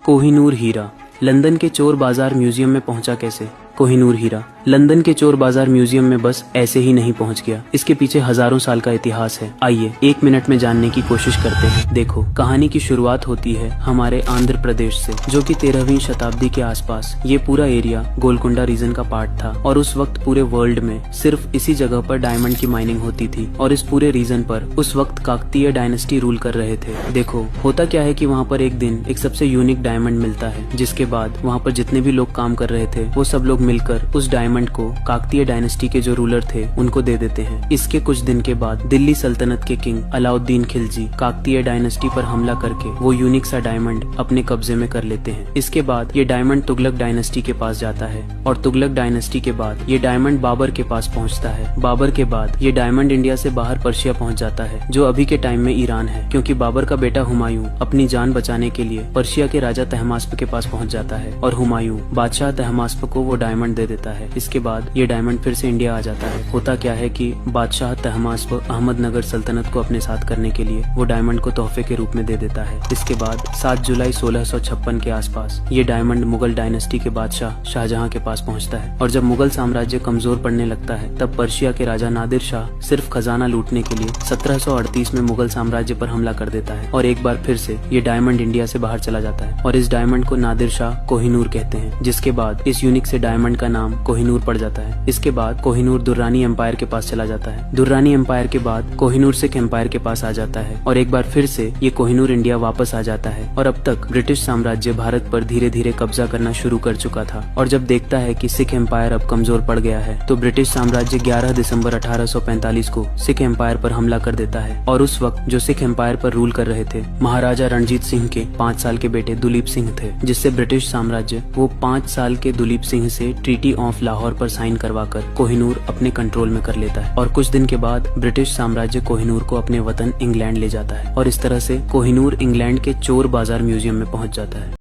कोहिनूर हीरा London के चोर बाजार म्यूजियम में पहुंचा कैसे? कोहिनूर हीरा लंदन के चोर बाजार म्यूजियम में बस ऐसे ही नहीं पहुंच गया। इसके पीछे हजारों साल का इतिहास है। आइए 1 मिनट में जानने की कोशिश करते हैं। देखो, कहानी की शुरुआत होती है हमारे आंध्र प्रदेश से, जो कि 13वीं शताब्दी के आसपास। ये पूरा एरिया गोलकुंडा रीजन का पार्ट था और उस वक्त पूरे वर्ल्ड में सिर्फ इसी जगह पर डायमंड की माइनिंग होती थी और इस पूरे रीजन पर उस वक्त काकतीय डायनेस्टी रूल कर रहे थे। देखो, होता क्या है कि वहाँ पर एक दिन एक सबसे यूनिक डायमंड मिलता है, जिसके बाद वहाँ पर जितने भी लोग काम कर रहे थे वो सब लोग मिलकर उस डायमंड को काकतीय डायनेस्टी के जो रूलर थे उनको दे देते हैं। इसके कुछ दिन के बाद दिल्ली सल्तनत के किंग अलाउद्दीन खिलजी काकतीय डायनेस्टी पर हमला करके वो यूनिक सा डायमंड अपने कब्जे में कर लेते हैं। इसके बाद ये डायमंड तुगलक डायनेस्टी के पास जाता है और तुगलक डायनेस्टी के बाद ये डायमंड बाबर के पास पहुंचता है। बाबर के बाद ये डायमंड इंडिया से बाहर पर्शिया पहुंच जाता है, जो अभी के टाइम में ईरान है, क्योंकि बाबर का बेटा हुमायूं अपनी जान बचाने के लिए पर्शिया के राजा तहमास्प के पास पहुंच जाता है और हुमायूं बादशाह तहमास्प को वो डायमंड दे देता है। इसके बाद ये डायमंड फिर से इंडिया आ जाता है। होता क्या है कि बादशाह तहमास्प अहमदनगर सल्तनत को अपने साथ करने के लिए वो डायमंड को तोहफे के रूप में दे देता है। इसके बाद 7 जुलाई 1656 के आसपास ये डायमंड मुगल डायनेस्टी के बादशाह शाहजहां के पास पहुंचता है और जब मुगल साम्राज्य कमजोर पड़ने लगता है तब पर्शिया के राजा नादिर शाह सिर्फ खजाना लूटने के लिए 1738 में मुगल साम्राज्य पर हमला कर देता है और एक बार फिर से ये डायमंड इंडिया से बाहर चला जाता है और इस डायमंड को नादिर शाह कोहिनूर कहते हैं, जिसके बाद इस यूनिक से डायमंड का नाम कोहिनूर पड़ जाता है। इसके बाद कोहिनूर दुर्रानी एम्पायर के पास चला जाता है। दुर्रानी एम्पायर के बाद कोहिनूर सिख एम्पायर के पास आ जाता है और एक बार फिर से ये कोहिनूर इंडिया वापस आ जाता है और अब तक ब्रिटिश साम्राज्य भारत पर धीरे धीरे कब्जा करना शुरू कर चुका था। और जब देखता है कि सिख एम्पायर अब कमजोर पड़ गया है तो ब्रिटिश साम्राज्य 11 दिसंबर 1845 को सिख एम्पायर पर हमला कर देता है और उस वक्त जो सिख एम्पायर पर रूल कर रहे थे महाराजा रणजीत सिंह के 5 साल के बेटे दुलीप सिंह थे, जिससे ब्रिटिश साम्राज्य वो 5 साल के दुलीप सिंह से ट्रीटी ऑफ लाहौर पर साइन करवाकर कोहिनूर अपने कंट्रोल में कर लेता है और कुछ दिन के बाद ब्रिटिश साम्राज्य कोहिनूर को अपने वतन इंग्लैंड ले जाता है और इस तरह से कोहिनूर इंग्लैंड के चोर बाजार म्यूजियम में पहुंच जाता है।